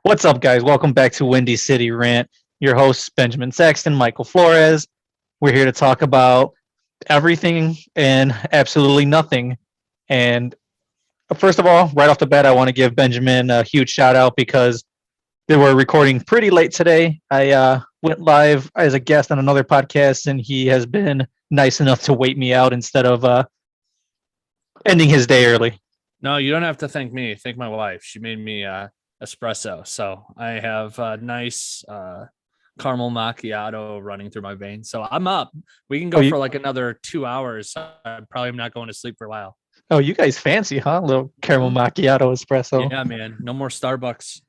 What's up, guys? Welcome back to Windy City Rant. Your hosts, Benjamin Sexton, Michael Flores. We're here to talk about everything and absolutely nothing. And first of all, right off the bat, I want to give Benjamin a huge shout out because they were recording pretty late today. I went live as a guest on another podcast, and he has been nice enough to wait me out instead of ending his day early. No, you don't have to thank me. Thank my wife. She made me espresso. So I have a nice caramel macchiato running through my veins. So I'm up. We can go for like another 2 hours. I'm probably not going to sleep for a while. Oh, you guys fancy, huh? A little caramel macchiato espresso. Yeah, man. No more Starbucks.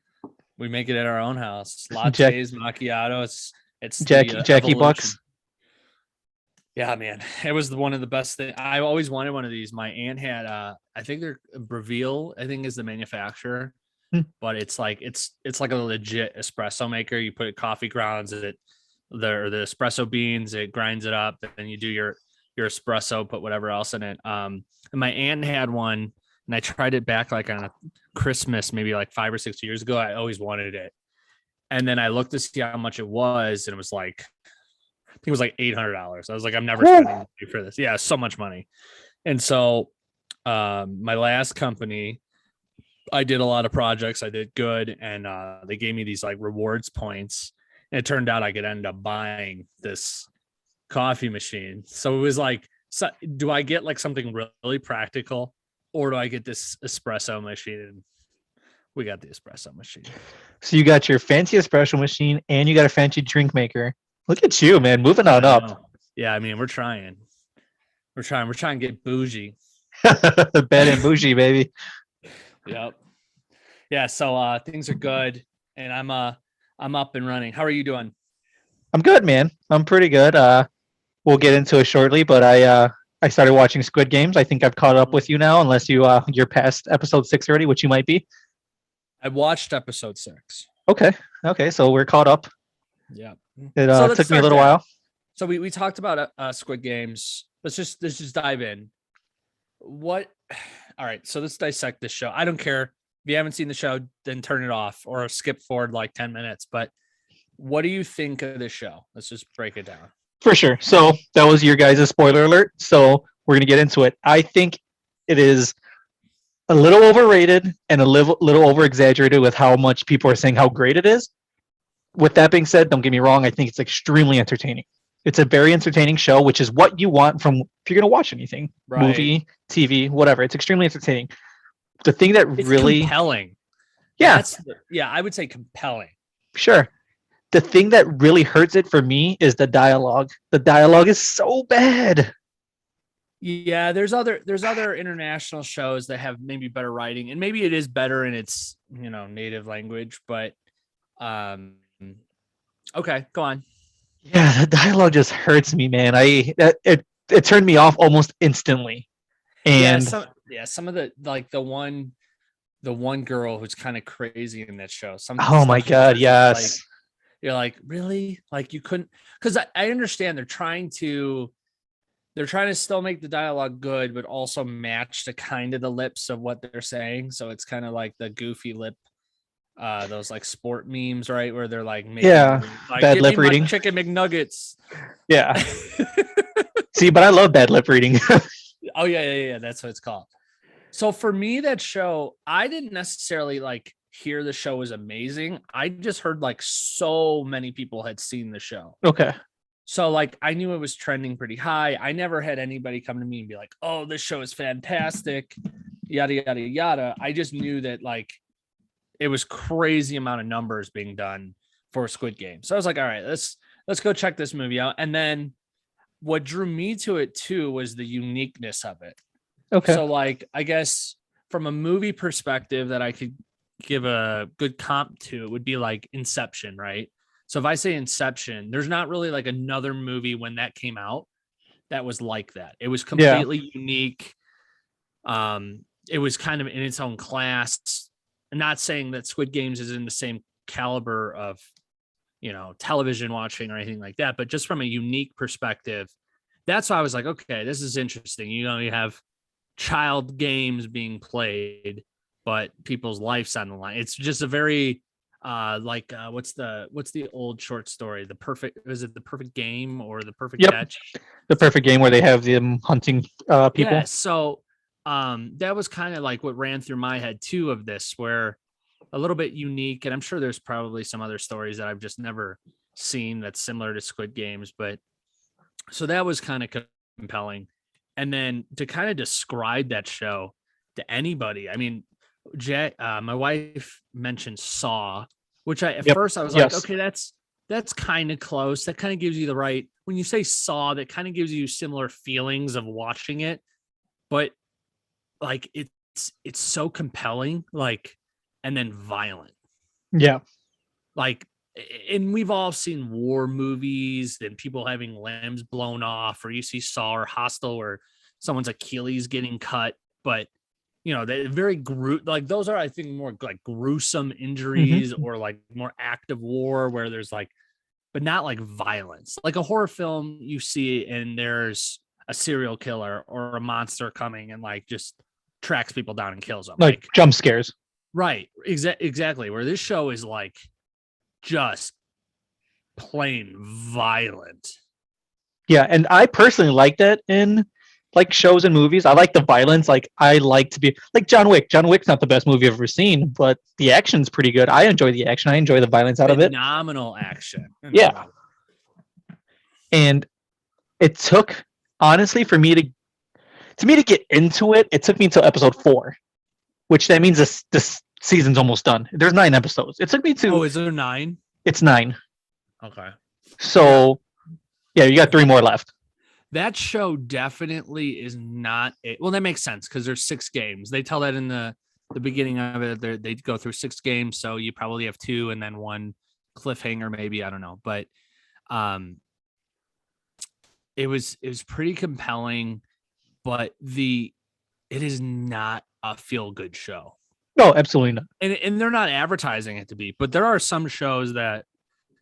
We make it at our own house. Lattes, macchiato. It's Jackie Bucks. Yeah, man. It was one of the best things. I always wanted one of these. My aunt had I think they're Breville, I think is the manufacturer. But it's like a legit espresso maker. You put coffee grounds, the espresso beans, it grinds it up, and you do your espresso, put whatever else in it. And my aunt had one, and I tried it back like on a Christmas, maybe like 5 or 6 years ago. I always wanted it. And then I looked to see how much it was, and it was like, I think it was like $800. I was like, I'm never spending money for this. Yeah, so much money. And so my last company, I did a lot of projects. I did good. And they gave me these like rewards points. And it turned out I could end up buying this coffee machine. So it was like, so do I get like something really practical, or do I get this espresso machine? And we got the espresso machine. So you got your fancy espresso machine and you got a fancy drink maker. Look at you, man, moving on up. Yeah, I mean, we're trying to get bougie. Bad and bougie, baby. Yep. Yeah, so things are good, and I'm up and running. How are you doing? I'm good, man. I'm pretty good. We'll get into it shortly, but I started watching Squid Games. I think I've caught up with you now, unless you're past episode 6 already, which you might be. I watched episode 6. Okay, so we're caught up. Yeah. It took me a little while. So we talked about Squid Games. Let's just dive in. All right, so let's dissect this show. I don't care if you haven't seen the show, then turn it off or skip forward like 10 minutes. But what do you think of this show? Let's just break it down. For sure. So that was your guys' spoiler alert. So we're gonna get into it. I think it is a little overrated and a little over exaggerated with how much people are saying how great it is. With that being said, don't get me wrong, I think it's extremely entertaining. It's a very entertaining show, which is what you want from if you're going to watch anything, right. Movie, TV, whatever. It's extremely entertaining. The thing that it's really compelling. Yeah. I would say compelling. Sure. The thing that really hurts it for me is the dialogue. The dialogue is so bad. Yeah, there's other international shows that have maybe better writing, and maybe it is better in its, native language, but okay, go on. Yeah, the dialogue just hurts me, man. It turned me off almost instantly. And some of the one girl who's kind of crazy in that show. Oh my god, yes. You're like, really? Like you couldn't, because I understand they're trying to still make the dialogue good, but also match the kind of the lips of what they're saying. So it's kind of like the goofy lip. Those like sport memes, right, where they're like making, bad lip reading, chicken McNuggets. Yeah. See, but I love bad lip reading. Oh yeah, that's what it's called. So for me, that show, I didn't necessarily like hear the show was amazing. I just heard like so many people had seen the show. Okay. So like I knew it was trending pretty high. I never had anybody come to me and be like, "Oh, this show is fantastic," yada yada yada. I just knew that like it was crazy amount of numbers being done for Squid Game. So I was like, all right, let's go check this movie out. And then what drew me to it too was the uniqueness of it. Okay. So like, I guess from a movie perspective that I could give a good comp to, it would be like Inception, right? So if I say Inception, there's not really like another movie when that came out that was like that. It was completely unique. It was kind of in its own class. I'm not saying that Squid Games is in the same caliber of, television watching or anything like that, but just from a unique perspective, that's why I was like, okay, this is interesting. You have child games being played, but people's lives on the line. It's just a very What's the old short story? The perfect game or the perfect Yep, catch? the perfect game where they have them hunting Yeah. people. So that was kind of like what ran through my head too of this, where a little bit unique, and I'm sure there's probably some other stories that I've just never seen that's similar to Squid Games, but so that was kind of compelling. And then to kind of describe that show to anybody, I mean, my wife mentioned Saw, which at Yep. first I was like, Yes. okay, that's kind of close. That kind of gives you the right, when you say Saw, that kind of gives you similar feelings of watching it, but like it's so compelling, like, and then violent, Yeah. like, and we've all seen war movies and people having limbs blown off, or you see Saw or Hostel where someone's Achilles getting cut, but they're very like those are, I think, more like gruesome injuries, Hmm. or like more active war where there's like, but not like violence. Like a horror film you see and there's a serial killer or a monster coming and like just tracks people down and kills them. Like Like, jump scares. right, exactly. Where this show is like just plain violent. Yeah, and I personally like that in like shows and movies. I like the violence. Like I like to be like John Wick. John Wick's not the best movie I've ever seen, but the action's pretty good. I enjoy the action. I enjoy the violence out of it. Phenomenal action in that Yeah, movie. and it took honestly for me to get into it. It took me until episode 4, which that means this season's almost done. There's 9 episodes. It took me to Oh, is there 9? it's 9. Okay. Yeah. So yeah, you got 3 more left. That show definitely is not well, that makes sense because there's 6 games. They tell that in the beginning of it. They go through 6 games, so you probably have 2 and then one cliffhanger, maybe. I don't know. But um it was pretty compelling, but it is not a feel-good show. No, absolutely not. And they're not advertising it to be, but there are some shows that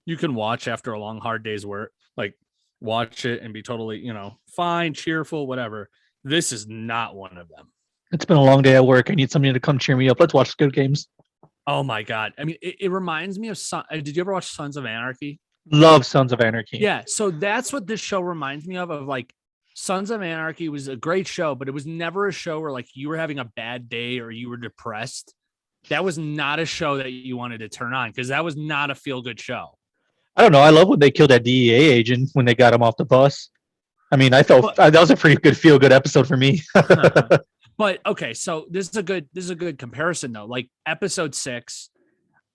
you can watch after a long, hard day's work, like watch it and be totally, fine, cheerful, whatever. This is not one of them. It's been a long day at work. I need somebody to come cheer me up. Let's watch Good Games. Oh my God. I mean, it reminds me of did you ever watch Sons of Anarchy? Love Sons of Anarchy. Yeah. So that's what this show reminds me of like Sons of Anarchy was a great show, but it was never a show where like you were having a bad day or you were depressed. That was not a show that you wanted to turn on because that was not a feel good show. I don't know. I love when they killed that DEA agent when they got him off the bus. I mean, I felt that was a pretty good feel good episode for me. But okay, so this is a good comparison though. Like episode 6,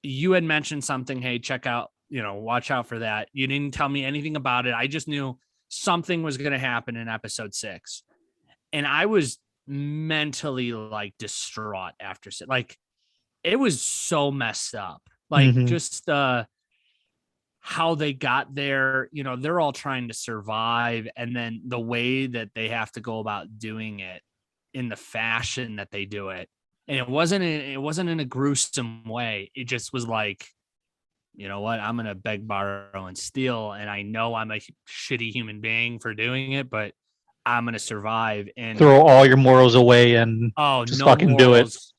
you had mentioned something, hey, check out, watch out for that. You didn't tell me anything about it. I just knew something was going to happen in episode 6. And I was mentally like distraught after like it was so messed up. Like Mhm. just how they got there, they're all trying to survive, and then the way that they have to go about doing it in the fashion that they do it. And it wasn't in a gruesome way. It just was like, you know what, I'm gonna beg, borrow, and steal, and I know I'm a shitty human being for doing it, but I'm gonna survive. And Throw all your morals away and just no fucking do it. morals.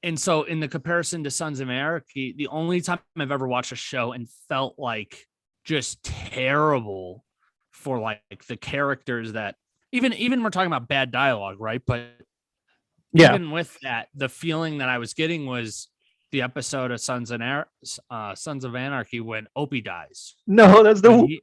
And so in the comparison to Sons of Anarchy, the only time I've ever watched a show and felt like just terrible for like the characters that even we're talking about bad dialogue, right? But Yeah. even with that, the feeling that I was getting was the episode of Sons of Anarchy when Opie dies. No, that's the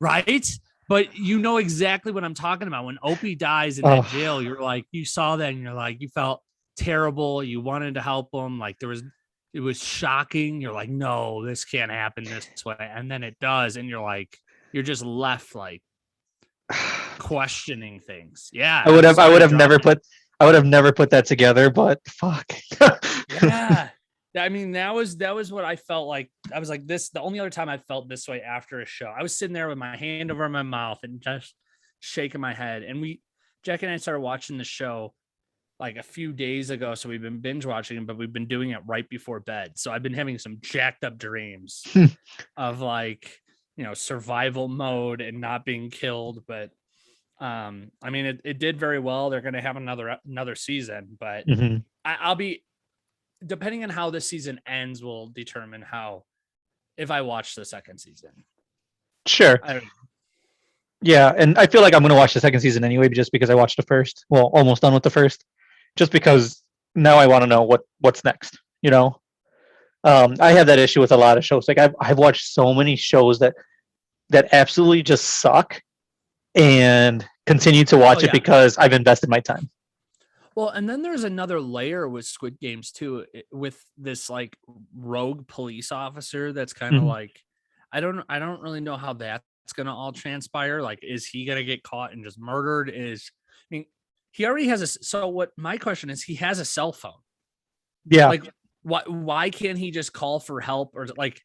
right? But you know exactly what I'm talking about. When Opie dies in that jail, you're like, you saw that and you're like, you felt terrible. You wanted to help him. Like it was shocking. You're like, no, this can't happen this way. And then it does. And you're like, you're just left like questioning things. Yeah. I would have never put that together, but fuck. Yeah. I mean, that was what I felt like. I was like this, the only other time I felt this way after a show, I was sitting there with my hand over my mouth and just shaking my head. And Jack and I started watching the show like a few days ago. So we've been binge watching it, but we've been doing it right before bed. So I've been having some jacked up dreams of like, survival mode and not being killed. But I mean, it did very well. They're going to have another season, but Mhm. I'll be depending on how this season ends will determine how if I watch the second season. Sure. I don't know. Yeah, and I feel like I'm going to watch the second season anyway, just because I watched the first. Well, almost done with the first, just because now I want to know what's next. I have that issue with a lot of shows. Like I've watched so many shows that absolutely just suck, and continue to watch it because I've invested my time. Well, and then there's another layer with Squid Games too, with this like rogue police officer that's kind of like, I don't really know how that's gonna all transpire. Like, is he gonna get caught and just murdered? I mean, he already has so what my question is, he has a cell phone. Yeah. Like, why can't he just call for help, or like,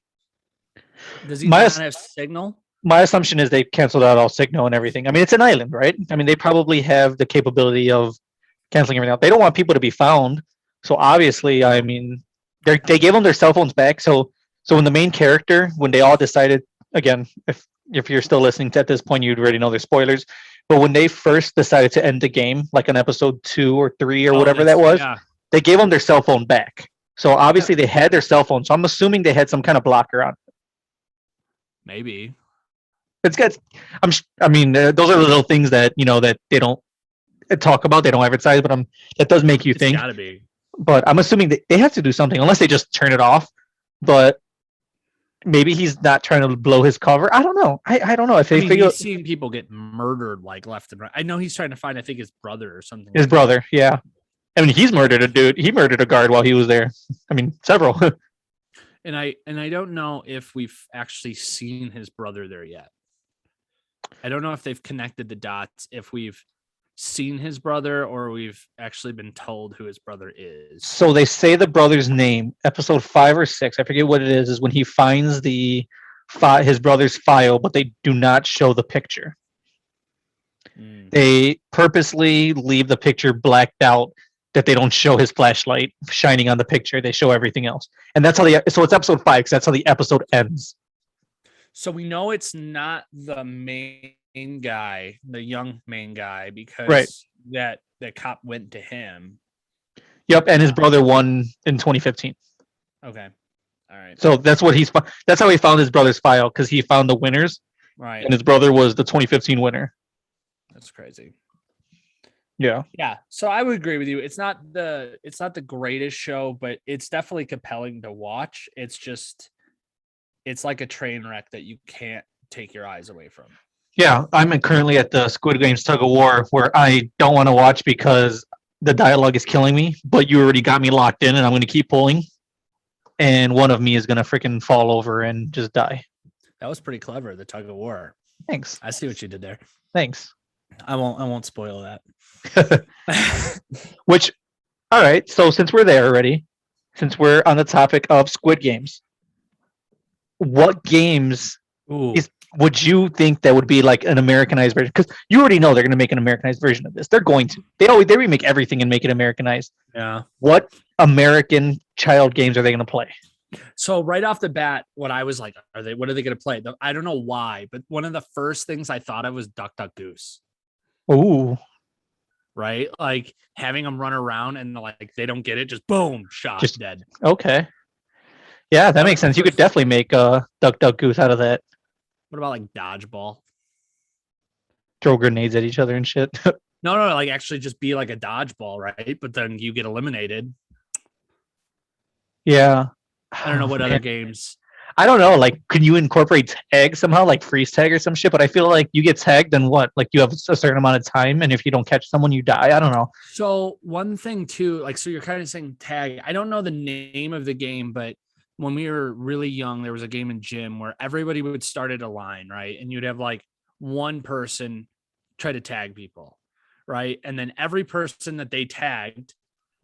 does he not have signal? My assumption is they canceled out all signal and everything. I mean, it's an island, right? I mean, they probably have the capability of canceling everything out. They don't want people to be found. So obviously, I mean, they gave them their cell phones back. So when the main character, when they all decided, again, if you're still listening to at this point, you'd already know their spoilers. But when they first decided to end the game, like on episode 2 or 3 or whatever that was, they gave them their cell phone back. So obviously they had their cell phone. So I'm assuming they had some kind of blocker on it. Maybe. It's good. I mean, those are the little things that that they don't talk about. They don't advertise, but that does make you think. Gotta be. But I'm assuming that they have to do something, unless they just turn it off. But maybe he's not trying to blow his cover. I don't know. I don't know if they figure. He's seeing people get murdered like left and right. I know he's trying to find, I think, his brother or something. His brother, yeah. I mean, he's murdered a dude. He murdered a guard while he was there. I mean, several. And I don't know if we've actually seen his brother there yet. I don't know if they've connected the dots, if we've seen his brother or we've actually been told who his brother is. So they say the brother's name, episode 5 or 6, I forget what it is when he finds his brother's file, but they do not show the picture. They purposely leave the picture blacked out, that they don't show his flashlight shining on the picture. They show everything else. And that's how so it's episode 5, because that's how the episode ends. So we know it's not the main guy, the young main guy, because that cop went to him. Yep, and his brother won in 2015. Okay. All right. So that's how he found his brother's file, because he found the winners. Right. And his brother was the 2015 winner. That's crazy. Yeah. Yeah. So I would agree with you. It's not the greatest show, but it's definitely compelling to watch. It's like a train wreck that you can't take your eyes away from. Yeah, I'm currently at the Squid Games tug of war, where I don't want to watch because the dialogue is killing me, but you already got me locked in, and I'm going to keep pulling, and one of me is going to freaking fall over and just die. That was pretty clever, the tug of war. Thanks. I see what you did there. Thanks. I won't spoil that. Which, all right, so since we're there already, since we're on the topic of Squid Games, what games would you think that would be like an Americanized version? Because you already know they're going to make an Americanized version of this. They're going to. They remake everything and make it Americanized. Yeah. What American child games are they going to play? So right off the bat, what I was like, what are they going to play? I don't know why, but one of the first things I thought of was Duck Duck Goose. Ooh. Right? Like having them run around and like they don't get it, just boom, shot, just dead. Okay. Yeah, that makes sense. You could definitely make Duck Duck Goose out of that. What about like dodgeball? Throw grenades at each other and shit. No, like actually just be like a dodgeball, right? But then you get eliminated. Yeah. I don't know what other games. I don't know. Like, can you incorporate tag somehow, like freeze tag or some shit? But I feel like you get tagged, and what? Like, you have a certain amount of time, and if you don't catch someone, you die. I don't know. So one thing too, like, so you're kind of saying tag. I don't know the name of the game, but when we were really young, there was a game in gym where everybody would start at a line, right? And you'd have like one person try to tag people, right? And then every person that they tagged,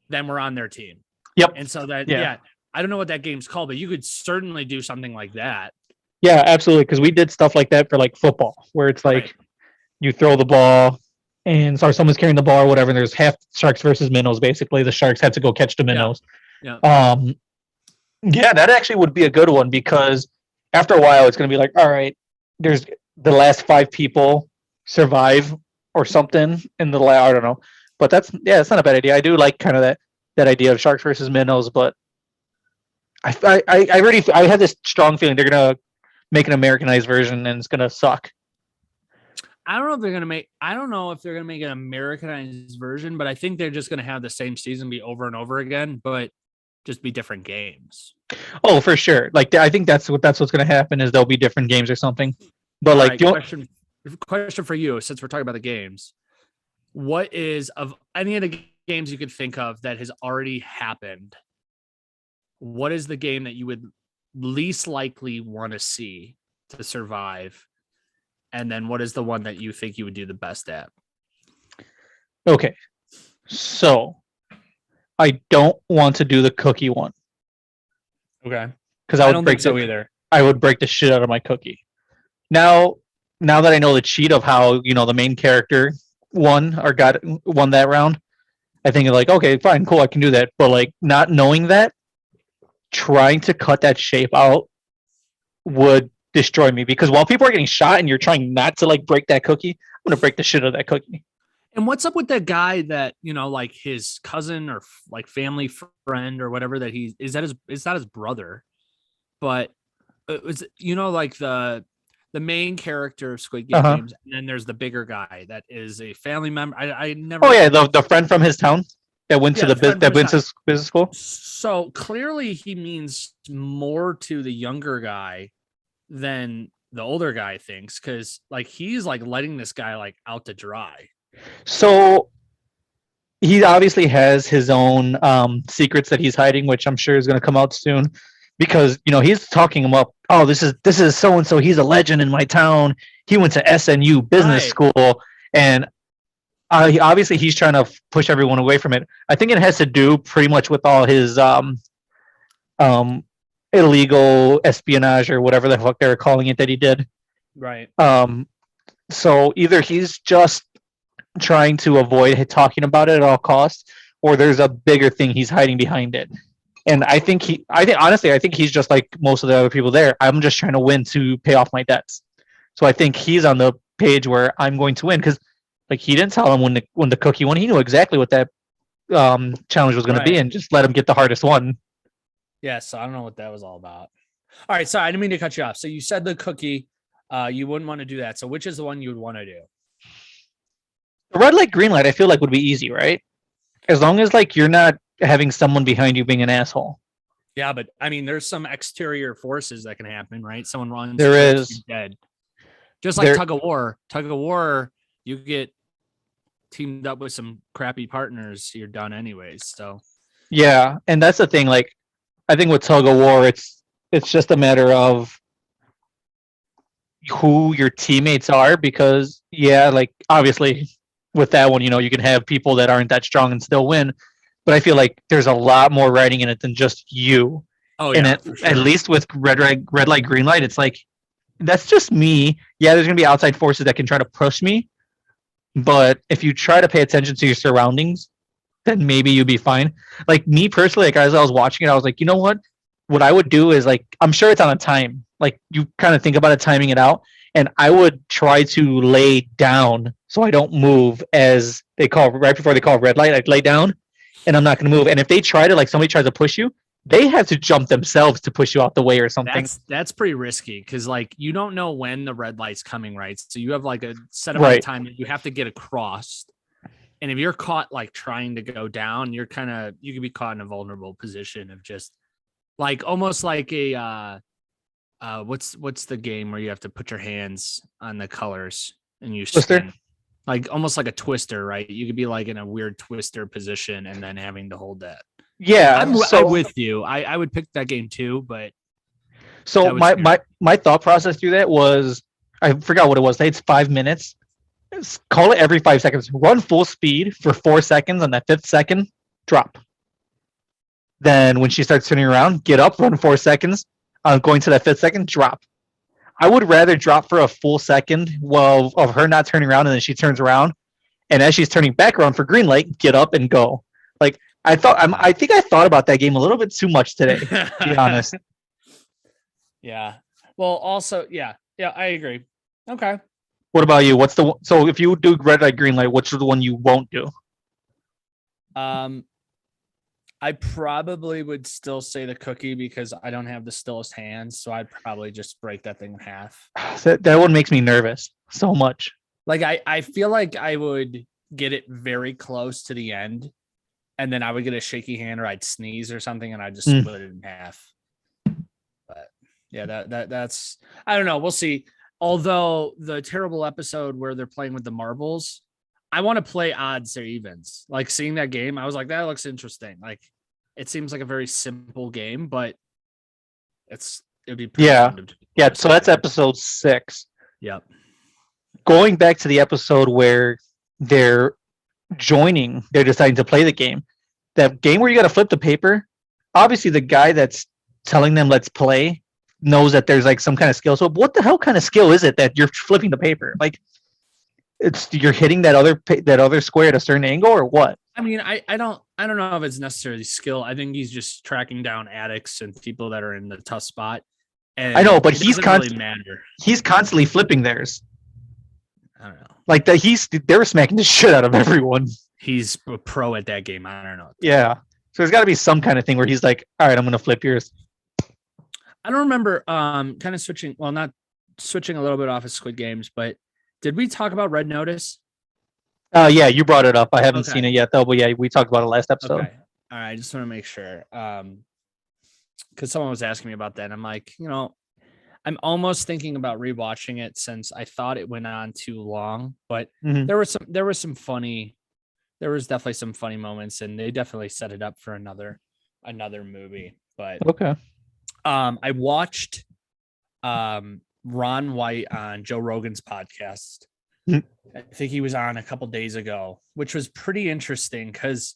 then we're on their team. Yep. And so that, yeah, I don't know what that game's called, but you could certainly do something like that. Yeah, absolutely. Because we did stuff like that for like football, where it's like you throw the ball and someone's carrying the ball or whatever. And there's half sharks versus minnows. Basically, the sharks have to go catch the minnows. Yeah. Yeah, that actually would be a good one, because after a while, it's going to be like, all right, there's the last 5 people survive or something in the I don't know. But it's not a bad idea. I do like kind of that. that idea of sharks versus minnows, but I had this strong feeling they're gonna make an Americanized version and it's gonna suck. I don't know if they're gonna make. I don't know if they're gonna make an Americanized version, but I think they're just gonna have the same season be over and over again, but just be different games. Oh, for sure. Like I think that's what's gonna happen is there'll be different games or something. But All like, right, question for you, since we're talking about the games, what is of any of the games you could think of that has already happened? What is the game that you would least likely want to see to survive? And then what is the one that you think you would do the best at? okay, so I don't want to do the cookie one Okay. because I don't think so either. I would break the shit out of my cookie. Now that I know the cheat of how the main character won that round, I think like, okay, fine, cool, I can do that. But like not knowing that, trying to cut that shape out would destroy me because while people are getting shot and you're trying not to like break that cookie, I'm gonna break the shit out of that cookie. And what's up with that guy that, like his cousin or like family friend or whatever that is not his brother, but it was, like the main character of Squid Game games. And then there's the bigger guy that is a family member. I never. Oh yeah. The friend from his town that went to business school. So clearly he means more to the younger guy than the older guy thinks. Cause like, he's like letting this guy like out to dry. So he obviously has his own secrets that he's hiding, which I'm sure is going to come out soon, because he's talking him up. Oh, this is so and so. He's a legend in my town. He went to SNU business school, and obviously he's trying to push everyone away from it. I think it has to do pretty much with all his illegal espionage or whatever the fuck they were calling it that he did. Right. So either he's just trying to avoid talking about it at all costs, or there's a bigger thing he's hiding behind it. And I think he's just like most of the other people there. I'm just trying to win to pay off my debts. So I think he's on the page where I'm going to win because like he didn't tell him when the cookie won. He knew exactly what that challenge was going to be and just let him get the hardest one. Yeah, so I don't know what that was all about. All right, sorry, I didn't mean to cut you off. So you said the cookie, you wouldn't want to do that. So which is the one you would want to do? The red light, green light, I feel like would be easy, right? As long as like you're not having someone behind you being an asshole. Yeah, but I mean, there's some exterior forces that can happen, right? Someone runs, there is dead. Just like tug of war. Tug of war, you get teamed up with some crappy partners, you're done anyways. So yeah, and that's the thing. Like, I think with tug of war, it's just a matter of who your teammates are because like obviously with that one, you can have people that aren't that strong and still win. But I feel like there's a lot more writing in it than just you. Oh yeah, and at least with red light, green light, it's like that's just me. Yeah, there's gonna be outside forces that can try to push me, but if you try to pay attention to your surroundings, then maybe you'll be fine. Like me personally, like as I was watching it, I was like, you know what? What I would do is like I'm sure it's on a time. Like you kind of think about it, timing it out, and I would try to lay down so I don't move as they call right before they call red light. I'd lay down, and I'm not going to move. And if they try to like somebody tries to push you, they have to jump themselves to push you out the way or something. That's pretty risky because like you don't know when the red light's coming, right? So you have like a set amount of time that you have to get across. And if you're caught like trying to go down, you can be caught in a vulnerable position of just like almost like a what's the game where you have to put your hands on the colors and you spin? Like almost like a twister, right? You could be like in a weird twister position and then having to hold that. Yeah, I'm with you. I would pick that game too, but so my thought process through that was I forgot what it was. It's 5 minutes. Call it every 5 seconds. Run full speed for 4 seconds. On that 5th second, drop. Then when she starts turning around, get up, run 4 seconds. Going to that 5th second, drop. I would rather drop for a full second while of her not turning around, and then she turns around, and as she's turning back around for green light, get up and go. Like I think I thought about that game a little bit too much today, to be honest. Yeah. Well, also, yeah, I agree. Okay. What about you? So if you do red light, green light, what's the one you won't do? I probably would still say the cookie because I don't have the stillest hands, so I'd probably just break that thing in half. That one makes me nervous so much. Like I feel like I would get it very close to the end, and then I would get a shaky hand or I'd sneeze or something, and I'd just Mm. split it in half. But yeah, that's I don't know. We'll see. Although the terrible episode where they're playing with the marbles, I want to play odds or evens. Like seeing that game, I was like, that looks interesting. Like it seems like a very simple game, but it'd be pretty Yeah. fun to Yeah. just So that's play. episode 6. Yep. Going back to the episode where they're they're deciding to play the game. That game where you got to flip the paper. Obviously, the guy that's telling them let's play knows that there's like some kind of skill. So, what the hell kind of skill is it that you're flipping the paper? Like, you're hitting that other square at a certain angle, or what? I mean, I don't know if it's necessarily skill. I think he's just tracking down addicts and people that are in the tough spot. And I know, but it doesn't really matter. He's constantly flipping theirs. I don't know. Like they were smacking the shit out of everyone. He's a pro at that game. I don't know. Yeah. So there's got to be some kind of thing where he's like, all right, I'm gonna flip yours. I don't remember kind of switching. Well, not switching a little bit off of Squid Games, but did we talk about Red Notice? Yeah, you brought it up. I haven't Okay. seen it yet though, but yeah, we talked about it last episode. Okay. All right. I just want to make sure. Because someone was asking me about that. And I'm like, I'm almost thinking about rewatching it since I thought it went on too long. But Mhm. there was definitely some funny moments, and they definitely set it up for another movie. But Okay. I watched Ron White on Joe Rogan's podcast. Mhm. I think he was on a couple days ago, which was pretty interesting because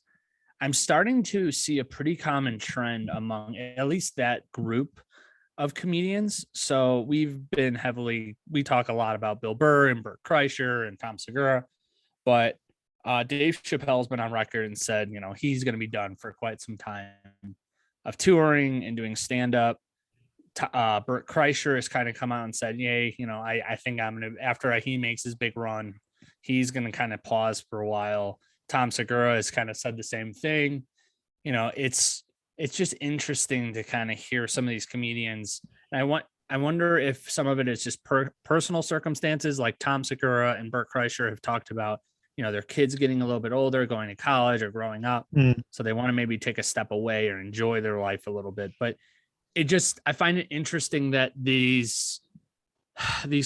I'm starting to see a pretty common trend among at least that group of comedians. So we talk a lot about Bill Burr and Burt Kreischer and Tom Segura, but Dave Chappelle's been on record and said, he's going to be done for quite some time of touring and doing stand-up. Burt Kreischer has kind of come out and said, yay, I think I'm going to, after he makes his big run, he's going to kind of pause for a while. Tom Segura has kind of said the same thing. It's just interesting to kind of hear some of these comedians. And I wonder if some of it is just personal circumstances, like Tom Segura and Burt Kreischer have talked about, their kids getting a little bit older, going to college or growing up. Mm. So they want to maybe take a step away or enjoy their life a little bit. But I find it interesting that these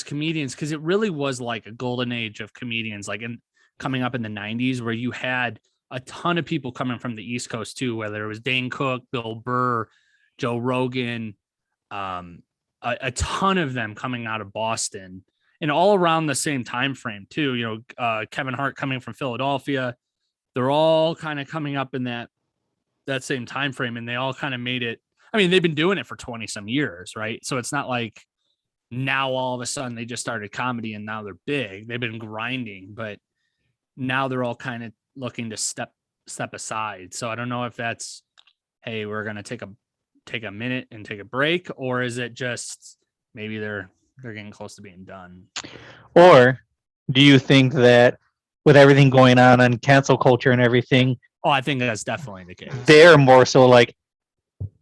comedians, because it really was like a golden age of comedians, like coming up in the 90s, where you had a ton of people coming from the East Coast too, whether it was Dane Cook, Bill Burr, Joe Rogan, a ton of them coming out of Boston, and all around the same time frame too. Kevin Hart coming from Philadelphia. They're all kind of coming up in that same time frame, and they all kind of made it. I mean, they've been doing it for 20 some years, right? So it's not like now all of a sudden they just started comedy and now they're big. They've been grinding, but now they're all kind of looking to step aside. So I don't know if that's, hey, we're going to take a minute and take a break, or is it just maybe they're getting close to being done? Or do you think that with everything going on cancel culture and everything, I think that's definitely the case. They're more so like,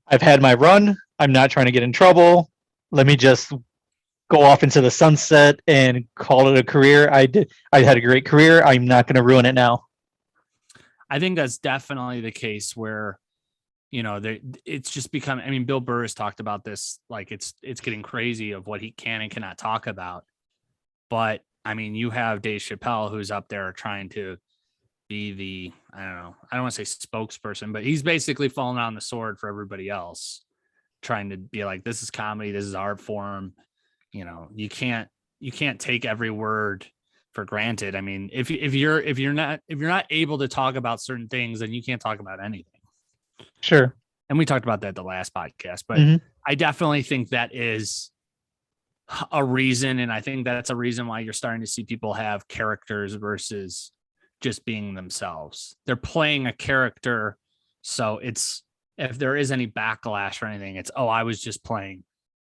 I've had my run. I'm not trying to get in trouble. Let me just go off into the sunset and call it a career. I had a great career. I'm not going to ruin it now. I think that's definitely the case where, it's just become, I mean, Bill Burr has talked about this, like it's getting crazy of what he can and cannot talk about. But I mean, you have Dave Chappelle, who's up there trying to be I don't want to say spokesperson, but he's basically falling on the sword for everybody else, trying to be like, this is comedy, this is art form. You can't take every word for granted. I mean, if you're not able to talk about certain things, then you can't talk about anything. Sure. And we talked about that the last podcast, but I definitely think that is a reason. And I think that's a reason why you're starting to see people have characters versus just being themselves. They're playing a character. So it's, if there is any backlash or anything, it's, I was just playing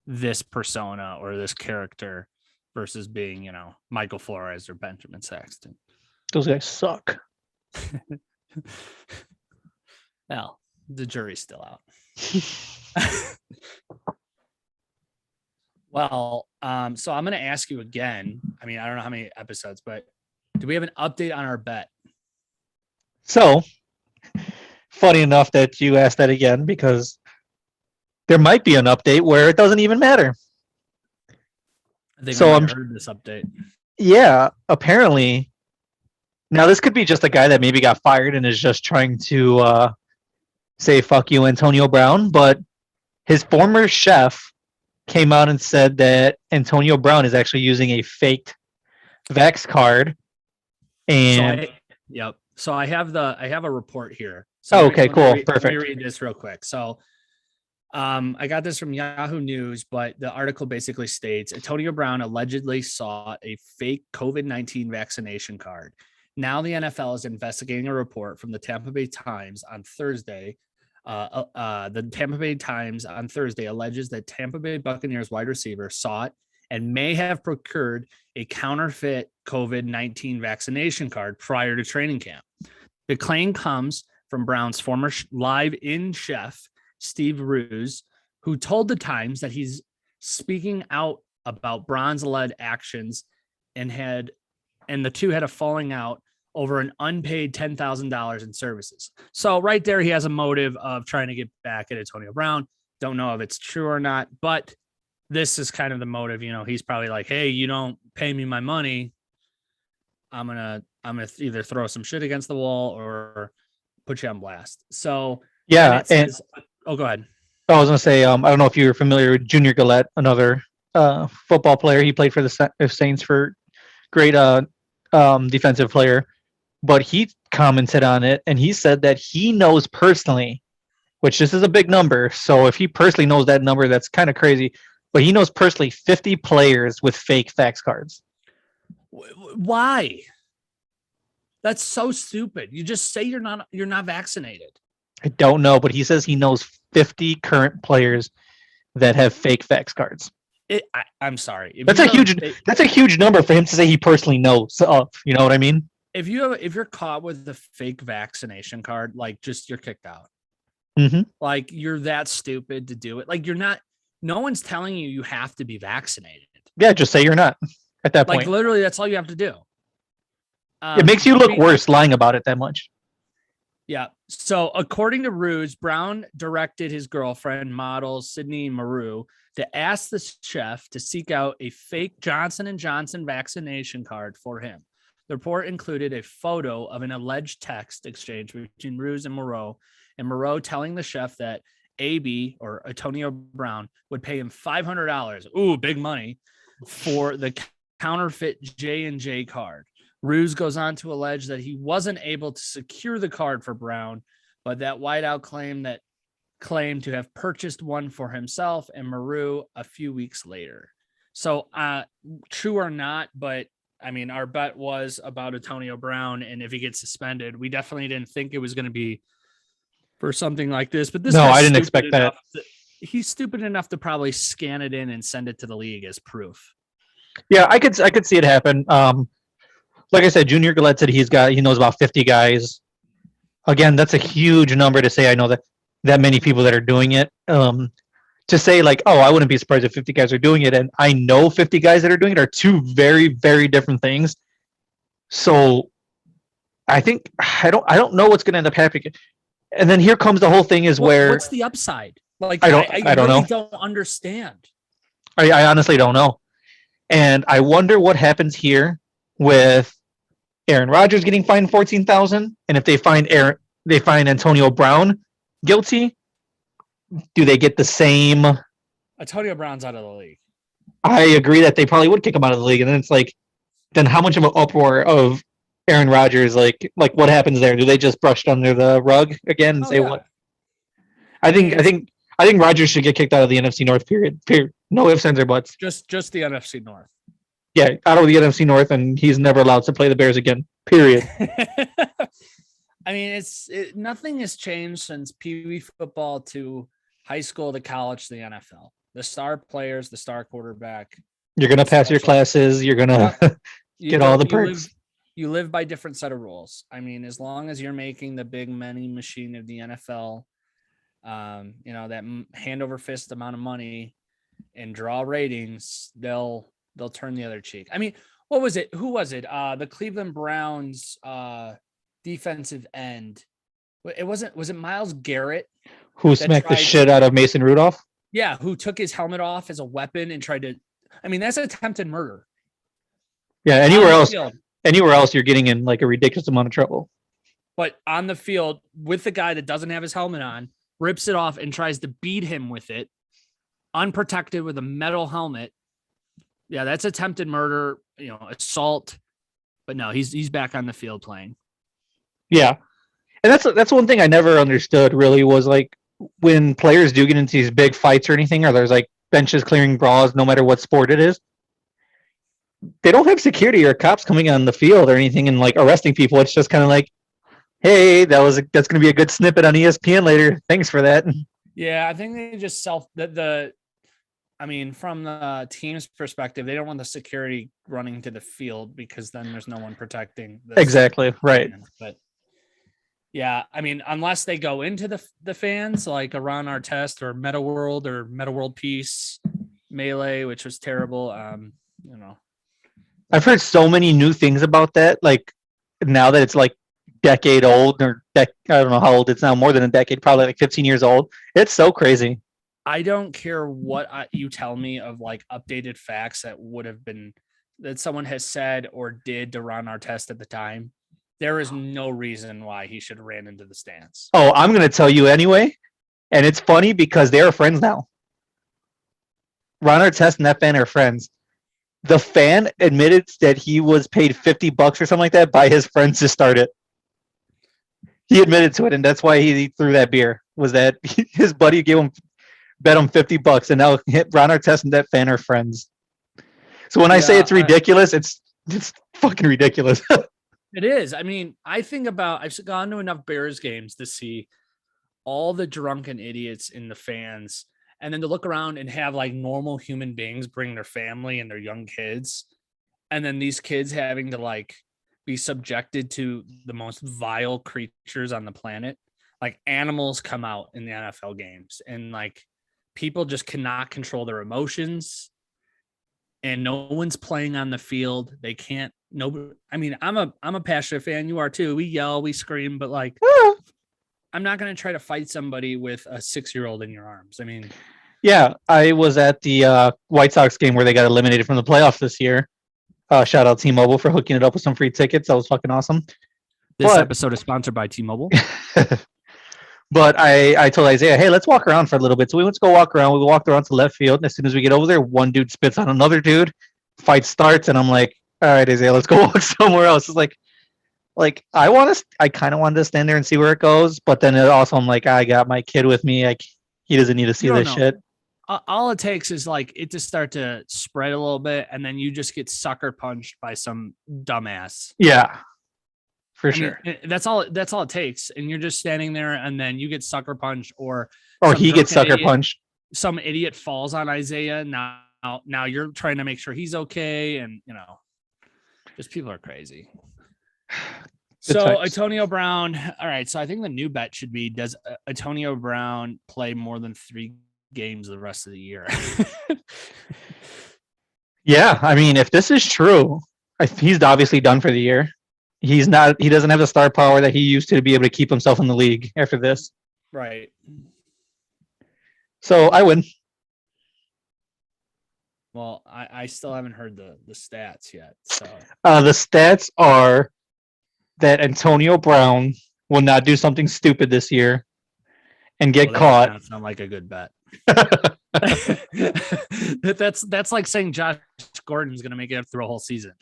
this persona or this character versus being, Michael Flores or Benjamin Saxton. Those guys suck. Well, the jury's still out. Well, so I'm going to ask you again. I mean, I don't know how many episodes, but do we have an update on our bet? So, funny enough that you asked that again, because there might be an update where it doesn't even matter. I think So I I'm heard this update. Yeah, apparently. Now this could be just a guy that maybe got fired and is just trying to say "fuck you, Antonio Brown," but his former chef came out and said that Antonio Brown is actually using a faked Vax card. And So I have a report here. So So okay, cool, perfect. Let me read this real quick. So I got this from Yahoo News, but the article basically states Antonio Brown allegedly sought a fake COVID-19 vaccination card. Now the NFL is investigating a report from the Tampa Bay Times on Thursday. The Tampa Bay Times on Thursday alleges that Tampa Bay Buccaneers wide receiver sought and may have procured a counterfeit COVID-19 vaccination card prior to training camp. The claim comes from Brown's former live-in chef, Steve Ruse, who told the Times that he's speaking out about Brown's-led actions and the two had a falling out over an unpaid $10,000 in services. So right there, he has a motive of trying to get back at Antonio Brown. Don't know if it's true or not, but this is kind of the motive. You know, he's probably like, hey, you don't pay me my money, I'm gonna either throw some shit against the wall or put you on blast. So yeah, oh, go ahead. I was gonna say, I don't know if you're familiar with Junior Gillette, another football player. He played for the Saints for great defensive player, but he commented on it and he said that he knows personally, which this is a big number. So if he personally knows that number, that's kind of crazy. But he knows personally 50 players with fake fax cards. Why? That's so stupid. You just say you're not vaccinated. I don't know, but he says he knows 50 current players that have fake fax cards. I'm sorry. That's a huge number for him to say he personally knows. You know what I mean? If you're caught with the fake vaccination card, like just you're kicked out. Mm-hmm. Like you're that stupid to do it. Like you're not. No one's telling you have to be vaccinated. Yeah, just say you're not at that point. Like literally, that's all you have to do. It makes you look worse lying about it that much. Yeah. So according to Ruse, Brown directed his girlfriend, model Sydney Maru, to ask the chef to seek out a fake Johnson & Johnson vaccination card for him. The report included a photo of an alleged text exchange between Ruse and Moreau telling the chef that AB, or Antonio Brown, would pay him $500. Ooh, big money for the counterfeit J&J card. Ruse goes on to allege that he wasn't able to secure the card for Brown, but that Whiteout claimed to have purchased one for himself and Maru a few weeks later. So true or not, but I mean, our bet was about Antonio Brown, and if he gets suspended, we definitely didn't think it was going to be for something like this. But this, no, I didn't expect that. He's stupid enough to probably scan it in and send it to the league as proof. Yeah, I could see it happen. Like I said, Junior Gillette said he knows about 50 guys. Again, that's a huge number to say. I know that many people that are doing it. To say like, oh, I wouldn't be surprised if 50 guys are doing it, and I know 50 guys that are doing it are two very, very different things. So I think I don't know what's going to end up happening. And then here comes the whole thing is what's the upside? Like I don't really know. Don't understand. I honestly don't know. And I wonder what happens here with Aaron Rodgers getting fined $14,000, and if they find Antonio Brown guilty, do they get the same? Antonio Brown's out of the league. I agree that they probably would kick him out of the league, and then it's like, then how much of an uproar of Aaron Rodgers? Like what happens there? Do they just brush under the rug again and say what? I think Rodgers should get kicked out of the NFC North. Period. No ifs, ands, or buts. Just the NFC North. Yeah, out of the NFC North, and he's never allowed to play the Bears again. Period. I mean, nothing has changed since Pee Wee football to high school to college to the NFL. The star players, the star quarterback. You're gonna pass your classes. You're gonna get all the perks. You live by different set of rules. I mean, as long as you're making the big money machine of the NFL, that hand over fist amount of money and draw ratings, they'll turn the other cheek. I mean, what was it? Who was it? The Cleveland Browns defensive end. Was it Myles Garrett Who smacked the shit out of Mason Rudolph? Yeah, who took his helmet off as a weapon and tried to. I mean, that's attempted murder. Yeah, anywhere else, you're getting in like a ridiculous amount of trouble. But on the field with the guy that doesn't have his helmet on, rips it off and tries to beat him with it, unprotected with a metal helmet. Yeah, that's attempted murder, assault. But no, he's back on the field playing. Yeah. And that's one thing I never understood really was like when players do get into these big fights or anything, or there's like benches clearing brawls, no matter what sport it is, they don't have security or cops coming on the field or anything and like arresting people. It's just kind of like, hey, that's going to be a good snippet on ESPN later. Thanks for that. Yeah, I think they just from the team's perspective, they don't want the security running to the field because then there's no one protecting. Exactly. Right. But yeah, I mean, unless they go into the fans like around our test or Meta World or Meta World Peace Melee, which was terrible. I've heard so many new things about that. Like now that it's like decade old or I don't know how old it's now, more than a decade, probably like 15 years old. It's so crazy. I don't care what you tell me of like updated facts that would have been that someone has said or did to Ron Artest at the time. There is no reason why he should have ran into the stands. Oh, I'm going to tell you anyway. And it's funny because they are friends now. Ron Artest and that fan are friends. The fan admitted that he was paid $50 or something like that by his friends to start it. He admitted to it, and that's why he threw that beer. Was that his buddy bet him $50, and now Ron Artest and that fan are friends. So when I say it's ridiculous, it's fucking ridiculous. It is. I mean, I've gone to enough Bears games to see all the drunken idiots in the fans, and then to look around and have like normal human beings bring their family and their young kids, and then these kids having to like be subjected to the most vile creatures on the planet. Like animals come out in the NFL games, and like people just cannot control their emotions, and no one's playing on the field. They can't. I mean, I'm a passionate fan. You are too. We yell, we scream, but like, I'm not going to try to fight somebody with a 6-year-old in your arms. I mean, yeah, I was at the White Sox game where they got eliminated from the playoffs this year. Shout out T-Mobile for hooking it up with some free tickets. That was fucking awesome. This episode is sponsored by T-Mobile. But I told Isaiah, hey, let's walk around for a little bit. So we went to go walk around. We walked around to left field. And as soon as we get over there, one dude spits on another dude. Fight starts. And I'm like, all right, Isaiah, let's go walk somewhere else. It's like I kind of wanted to stand there and see where it goes. But then also I'm like, I got my kid with me. He doesn't need to see this shit. All it takes is like it to start to spread a little bit. And then you just get sucker punched by some dumbass. Yeah. For sure. That's all it takes. And you're just standing there and then you get sucker punched or he gets sucker punched. Some idiot falls on Isaiah. Now you're trying to make sure he's okay. And just people are crazy. So Antonio Brown. All right. So I think the new bet should be, does Antonio Brown play more than 3 games the rest of the year? Yeah. I mean, if this is true, he's obviously done for the year. He doesn't have the star power that he used to be able to keep himself in the league after this. Right. So I win. Well, I still haven't heard the stats yet. So the stats are that Antonio Brown will not do something stupid this year and get caught. That sounds like a good bet. That's like saying Josh Gordon's going to make it through a whole season.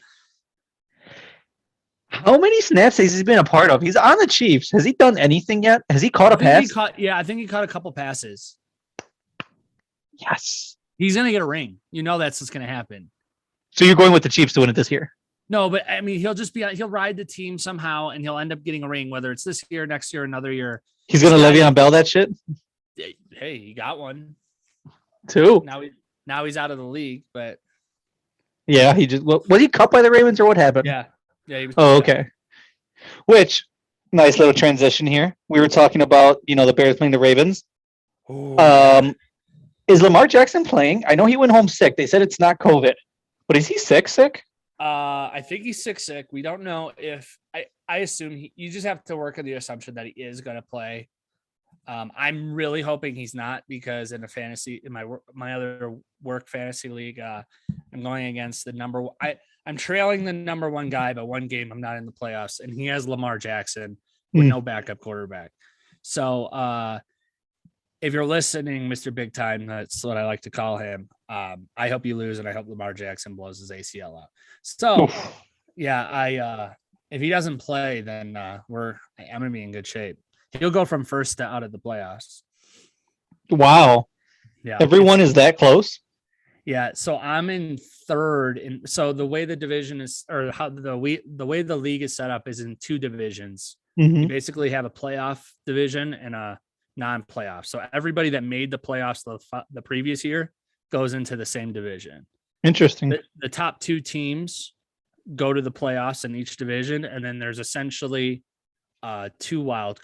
How many snaps has he been a part of? He's on the Chiefs. Has he done anything yet? Has he caught a pass? I think he caught a couple passes. Yes. He's going to get a ring. That's what's going to happen. So you're going with the Chiefs to win it this year? No, but I mean, he'll ride the team somehow and he'll end up getting a ring, whether it's this year, next year, another year. He's going to Le'Veon Bell that shit? Hey, he got one. 2. Now he's out of the league, but. Yeah, was he cut by the Ravens or what happened? Yeah. Yeah. Okay. Which, nice little transition here. We were talking about, the Bears playing the Ravens. Oh yeah. Is Lamar Jackson playing? I know he went home sick. They said it's not COVID, but is he sick? I think he's sick. We don't know if I assume you just have to work on the assumption that he is going to play. I'm really hoping he's not, because in my other work fantasy league, I'm going against I'm trailing the number one guy by one game. I'm not in the playoffs, and he has Lamar Jackson with no backup quarterback. So if you're listening, Mr. Big Time, that's what I like to call him. I hope you lose, and I hope Lamar Jackson blows his ACL out. So yeah, if he doesn't play, then I'm gonna be in good shape. He'll go from first to out of the playoffs. Wow. Yeah. Everyone is that close? Yeah. So I'm in third. And so the way the division is, or how the way the league is set up, is in two divisions. You basically have a playoff division and a non-playoff. So everybody that made the playoffs the previous year goes into the same division. Interesting. The top two teams go to the playoffs in each division. And then there's essentially two wild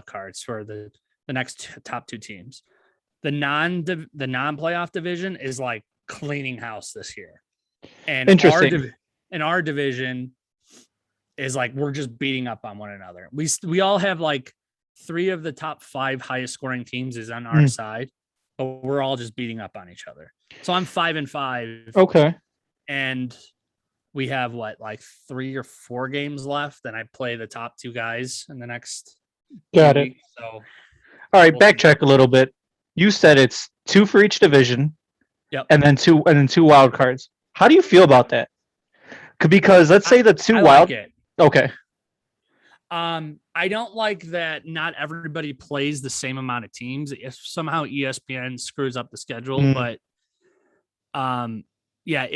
cards for the next top two teams. The non-playoff division is like cleaning house this year, and our division is like we're just beating up on one another. We all have like 3 of the top 5 highest scoring teams is on our side, but we're all just beating up on each other. So I'm 5-5. Okay. And we have like 3 or 4 games left, and I play the top 2 guys in the next. Got it. So, all right, backtrack a little bit. You said it's 2 for each division. Yep. And then 2 wild cards. How do you feel about that? Because let's say the 2 wild. Like it. Okay. I don't like that not everybody plays the same amount of teams. If somehow ESPN screws up the schedule, but yeah,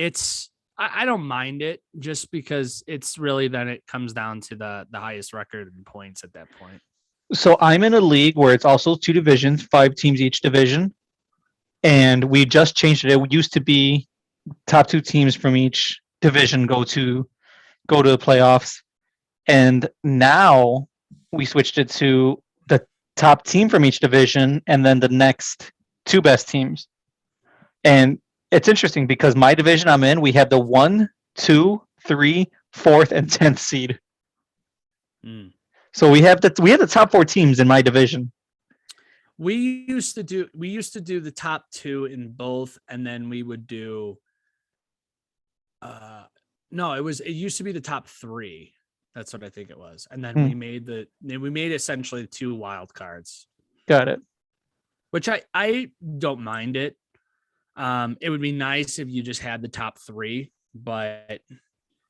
I don't mind it, just because it's really then it comes down to the highest record in points at that point. So I'm in a league where it's also 2 divisions, 5 teams each division, and we just changed it. It used to be top 2 teams from each division go to the playoffs, and now we switched it to the top team from each division and then the next 2 best teams. And it's interesting because my division I'm in, we have the 1, 2, 3, 4th, and 10th seed. So we have the top 4 teams in my division. We used to do the top 2 in both, and then we would do it used to be the top 3. That's what I think it was. And then we made essentially 2 wild cards. Got it. Which I don't mind it. It would be nice if you just had the top 3, but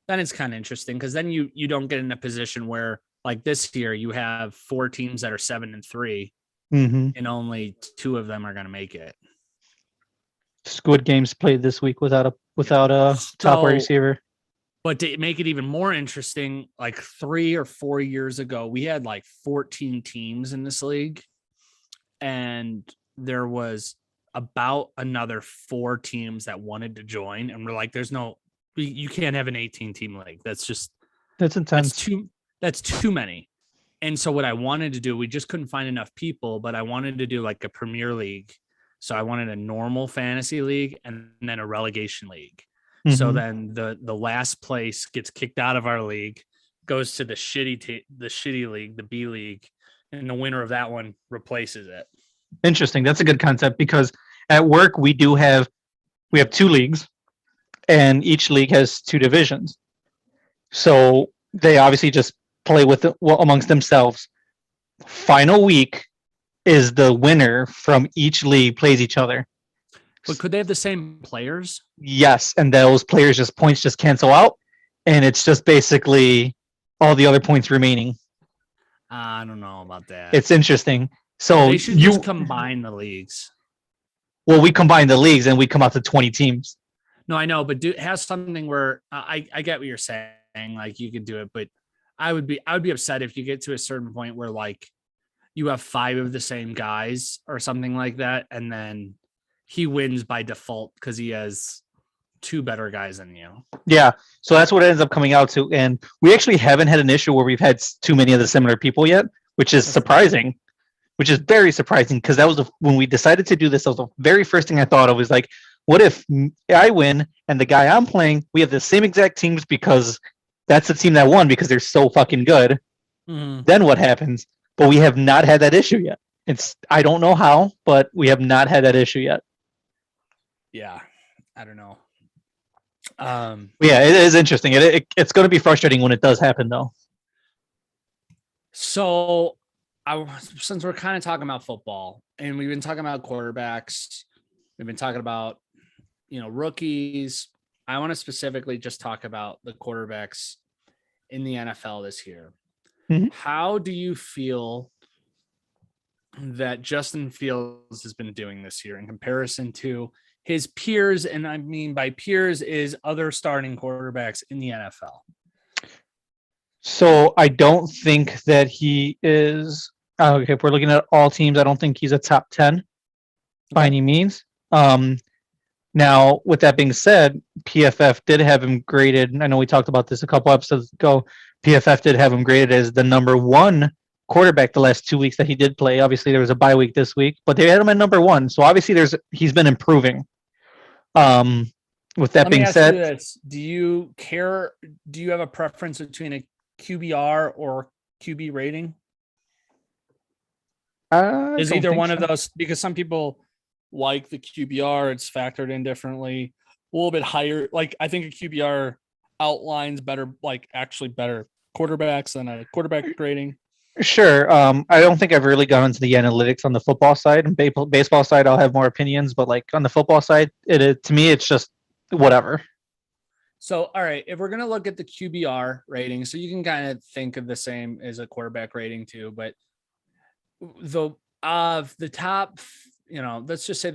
then it's kind of interesting because then you don't get in a position where, like this year, you have 4 teams that are 7-3, and only 2 of them are going to make it. Squid Games played this week without a top wide receiver. But to make it even more interesting, like 3 or 4 years ago, we had like 14 teams in this league, and there was about another 4 teams that wanted to join, and we're like, you can't have an 18-team league. That's intense. That's too many. And so what I wanted to do, we just couldn't find enough people, but I wanted to do like a Premier League. So I wanted a normal fantasy league and then a relegation league. So then the last place gets kicked out of our league, goes to the shitty league, the B league, and the winner of that one replaces it. Interesting. That's a good concept because at work we have 2 leagues, and each league has 2 divisions. So they obviously just play amongst themselves. Final week is the winner from each league plays each other. But could they have the same players? Yes, and those players points just cancel out, and it's just basically all the other points remaining. I don't know about that. It's interesting. So they should just combine the leagues. Well, we combine the leagues and we come out to 20 teams. No, I know, but have something where I get what you're saying. Like you could do it, but I would be upset if you get to a certain point where like you have 5 of the same guys or something like that, and then he wins by default because he has 2 better guys than you. Yeah, so that's what it ends up coming out to, and we actually haven't had an issue where we've had too many of the similar people yet, which is surprising. which is very surprising because that was when we decided to do this. That was the very first thing I thought of. Was like, what if I win and the guy I'm playing, we have the same exact teams because that's the team that won because they're so fucking good. Mhm. Then what happens? But we have not had that issue yet. I don't know how, but we have not had that issue yet. Yeah, I don't know. Yeah, it is interesting. It's going to be frustrating when it does happen, though. So, since we're kind of talking about football and we've been talking about quarterbacks, we've been talking about rookies. I want to specifically just talk about the quarterbacks in the NFL this year. Mhm. How do you feel that Justin Fields has been doing this year in comparison to his peers? And I mean by peers is other starting quarterbacks in the NFL. So I don't think that he is. Okay, if we're looking at all teams, I don't think he's a top 10 by any means. Now, with that being said, PFF did have him graded. I know we talked about this a couple episodes ago. PFF did have him graded as the number 1 quarterback the last 2 weeks that he did play. Obviously, there was a bye week this week, but they had him at number 1. So obviously, he's been improving. With that Let being me ask said, you this: do you care? Do you have a preference between a QBR or QB rating? Is either one of those, because some people like the QBR, it's factored in differently, a little bit higher. Like I think a QBR outlines better, like actually better quarterbacks than a quarterback rating. Sure. I don't think I've really gone into the analytics on the football side. And baseball side, I'll have more opinions, but like on the football side, to me, it's just whatever. So, all right, if we're going to look at the QBR rating, so you can kind of think of the same as a quarterback rating too, but the top, let's just say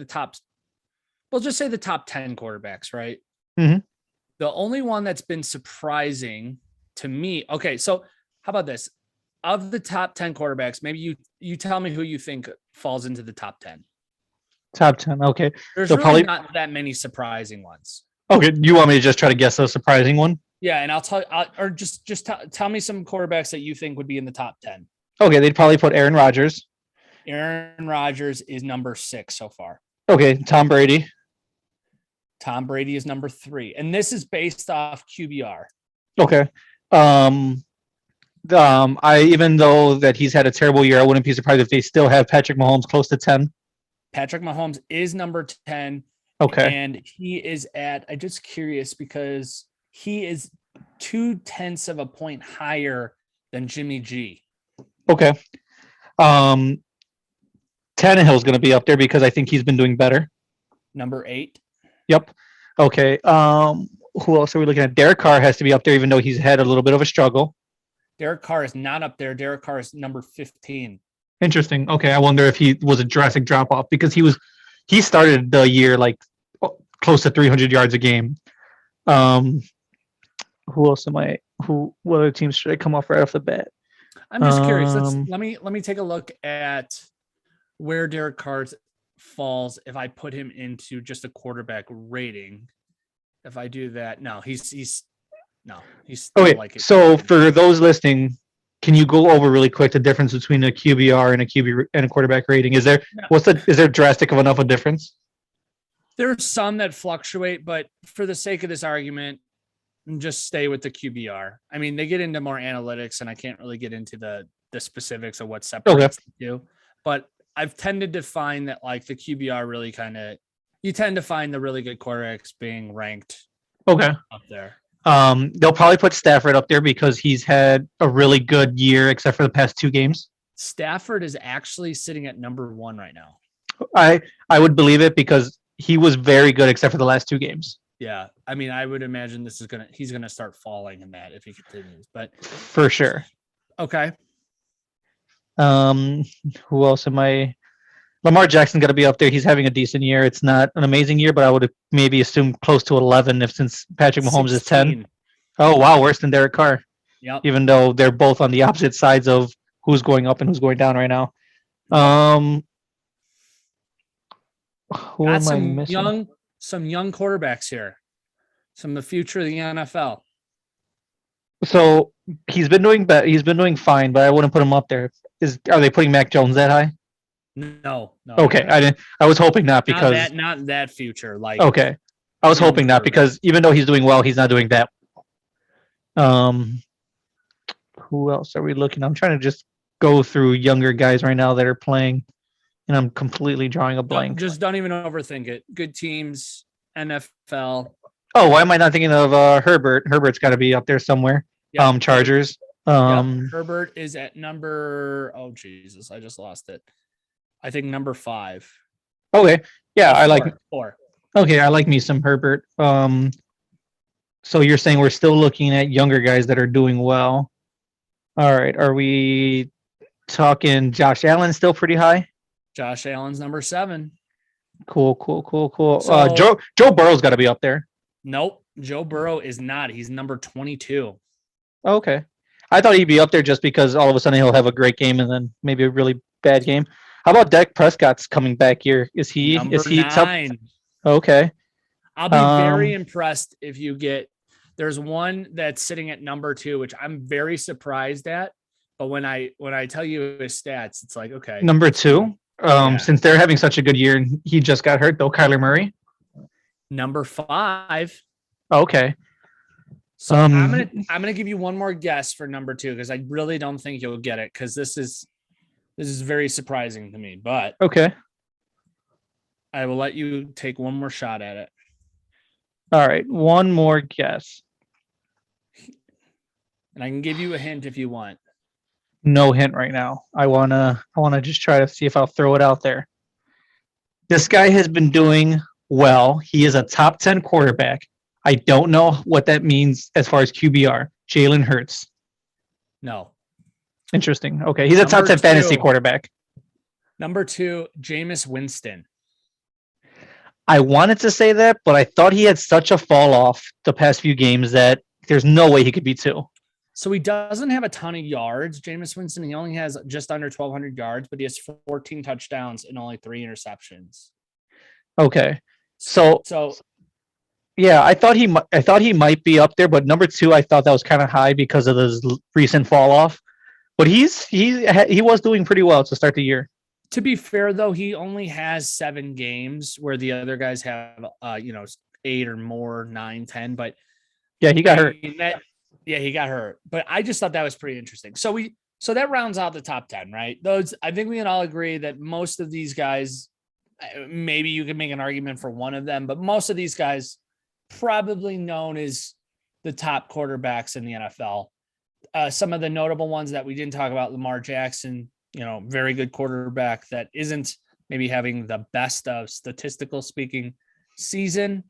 we'll just say the top 10 quarterbacks, right? Mhm. The only one that's been surprising to me. Okay. So how about this? Of the top 10 quarterbacks, maybe you tell me who you think falls into the top 10. Top 10. Okay. There's They'll really probably. not that many surprising ones. Okay. You want me to just try to guess a surprising one? Yeah. And I'll tell or just tell me some quarterbacks that you think would be in the top 10. Okay. They'd probably put Aaron Rodgers. Aaron Rodgers is number 6 so far. Okay. Tom Brady. Tom Brady is number 3. And this is based off QBR. Okay. I even though that he's had a terrible year, I wouldn't be surprised if they still have Patrick Mahomes close to 10. Patrick Mahomes is number 10. Okay. And he is I'm just curious because he is 0.2 of a point higher than Jimmy G. Okay. Tannehill's going to be up there because I think he's been doing better. Number 8. Yep. Okay. Who else are we looking at? Derek Carr has to be up there, even though he's had a little bit of a struggle. Derek Carr is not up there. Derek Carr is number 15. Interesting. Okay. I wonder if he was a drastic drop off because he started the year like close to 300 yards a game. Who else what other teams should I come off right off the bat? I'm just curious. Let me take a look at where Derek Carr falls if I put him into just a quarterback rating. If I do that, no, he's okay. like it. So for those listening, can you go over really quick the difference between a QBR and a QB and a quarterback rating? Is there drastic of enough a difference? There's some that fluctuate, but for the sake of this argument, just stay with the QBR. I mean, they get into more analytics, and I can't really get into the specifics of what separates the two. But I've tended to find that like the QBR really you tend to find the really good quarterbacks being ranked up there. They'll probably put Stafford up there because he's had a really good year, except for the past 2 games. Stafford is actually sitting at number 1 right now. I would believe it because he was very good, except for the last 2 games. Yeah, I mean, I would imagine he's gonna start falling in that if he continues. But for sure. Okay. Who else am I? Lamar Jackson got to be up there. He's having a decent year. It's not an amazing year, but I would maybe assume close to 11 since Patrick Mahomes 16. Is 10. Oh, wow. Worse than Derek Carr. Yep. Even though they're both on the opposite sides of who's going up and who's going down right now. Who am I missing? Some young quarterbacks here. Some of the future of the NFL. So he's been doing fine, but I wouldn't put him up there. Are they putting Mac Jones that high? No. Okay, I was hoping not because not that future. Like okay, I was hoping not younger. because even though he's doing well, he's not doing that. Um, who else are we looking? I'm trying to just go through younger guys right now that are playing, and I'm completely drawing a blank. Just don't even overthink it. Good teams, NFL. Oh, why am I not thinking of Herbert? Herbert's got to be up there somewhere. Yep. Chargers. Yep. Herbert is at number. Oh Jesus, I just lost it. I think number 5. Okay. Yeah, I like 4. Okay, I like me some Herbert. So you're saying we're still looking at younger guys that are doing well. All right. Are we talking Josh Allen still pretty high? Josh Allen's number 7. Cool. So, Joe Burrow's got to be up there. Nope. Joe Burrow is not. He's number 22. Okay. I thought he'd be up there just because all of a sudden he'll have a great game and then maybe a really bad game. How about Dak Prescott's coming back here? Is he number 9? Okay. I'll be very impressed if you get. There's one that's sitting at number 2, which I'm very surprised at. But when I tell you his stats, it's like, okay. Number 2. Since they're having such a good year, and he just got hurt though, Kyler Murray. Number 5. Okay. So I'm gonna give you one more guess for number 2 because I really don't think you'll get it because this is very surprising to me. But okay, I will let you take one more shot at it. All right, one more guess. And I can give you a hint if you want. No hint right now. I wanna just try to see if I'll throw it out there. This guy has been doing well. He is a top 10 quarterback. I don't know what that means as far as QBR. Jalen Hurts. No. Interesting. Okay, he's a top 10 fantasy quarterback. Number 2, Jameis Winston. I wanted to say that, but I thought he had such a fall off the past few games that there's no way he could be 2. So he doesn't have a ton of yards. Jameis Winston, he only has just under 1,200 yards, but he has 14 touchdowns and only 3 interceptions. Okay. So yeah, I thought he might be up there, but number 2, I thought that was kind of high because of his recent fall off. But he was doing pretty well to start the year. To be fair, though, he only has 7 games where the other guys have 8 or more, 9, 10. But yeah, he got hurt. He got hurt. But I just thought that was pretty interesting. So that rounds out the top 10, right? I think we can all agree that most of these guys, maybe you can make an argument for one of them, but most of these guys probably known as the top quarterbacks in the NFL. Some of the notable ones that we didn't talk about, Lamar Jackson, very good quarterback that isn't maybe having the best of statistical speaking season,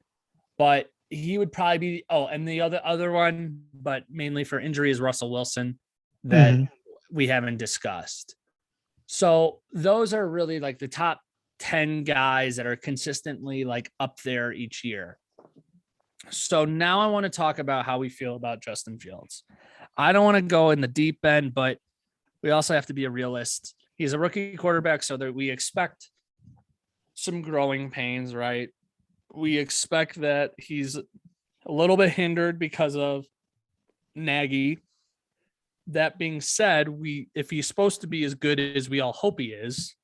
but he would probably be, and the other one, but mainly for injury, is Russell Wilson that we haven't discussed. So those are really like the top 10 guys that are consistently like up there each year. So now I want to talk about how we feel about Justin Fields. I don't want to go in the deep end, but we also have to be a realist. He's a rookie quarterback, so that we expect some growing pains, right? We expect that he's a little bit hindered because of Nagy. That being said, if he's supposed to be as good as we all hope he is,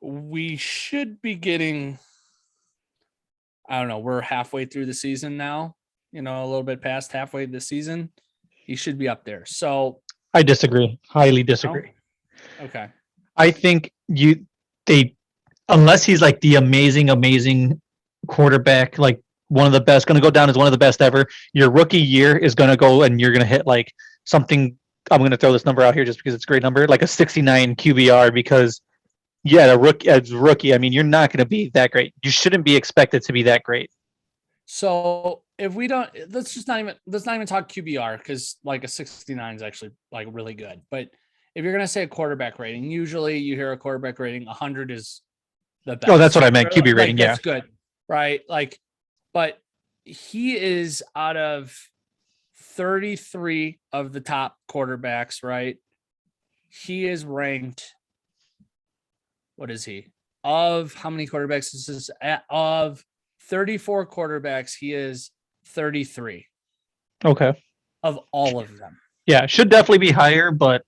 we should be getting, I don't know, we're halfway through the season now, a little bit past halfway the season. He should be up there. So I disagree. Highly disagree. Okay. I think unless he's like the amazing quarterback, like one of the best, going to go down as one of the best ever, your rookie year is going to go and you're going to hit like something. I'm going to throw this number out here just because it's a great number, like a 69 QBR, because as rookie, I mean, you're not going to be that great. You shouldn't be expected to be that great. So if we don't, let's not even talk QBR, because like a 69 is actually like really good. But if you're going to say a quarterback rating, usually you hear a quarterback rating, 100 is the best. Oh, that's what I meant. QB rating. That's good. Right. Like, but he is out of 33 of the top quarterbacks, right? He is ranked. What is he? Of how many quarterbacks is this? Of 34 quarterbacks, he is 33. Okay. Of all of them. Yeah, should definitely be higher, but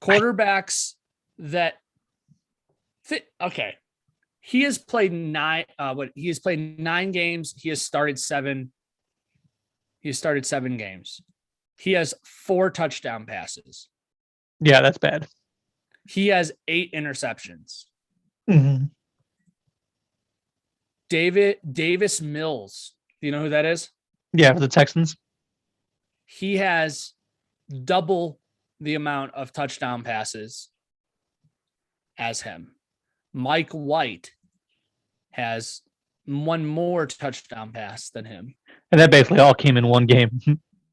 quarterbacks that Okay. He has played he has played 9 games. He has started 7. He has started 7 games. He has 4 touchdown passes. Yeah, that's bad. He has 8 interceptions. Mm-hmm. Davis Mills. Do you know who that is? Yeah, for the Texans. He has double the amount of touchdown passes as him. Mike White has one more touchdown pass than him. And that basically all came in one game.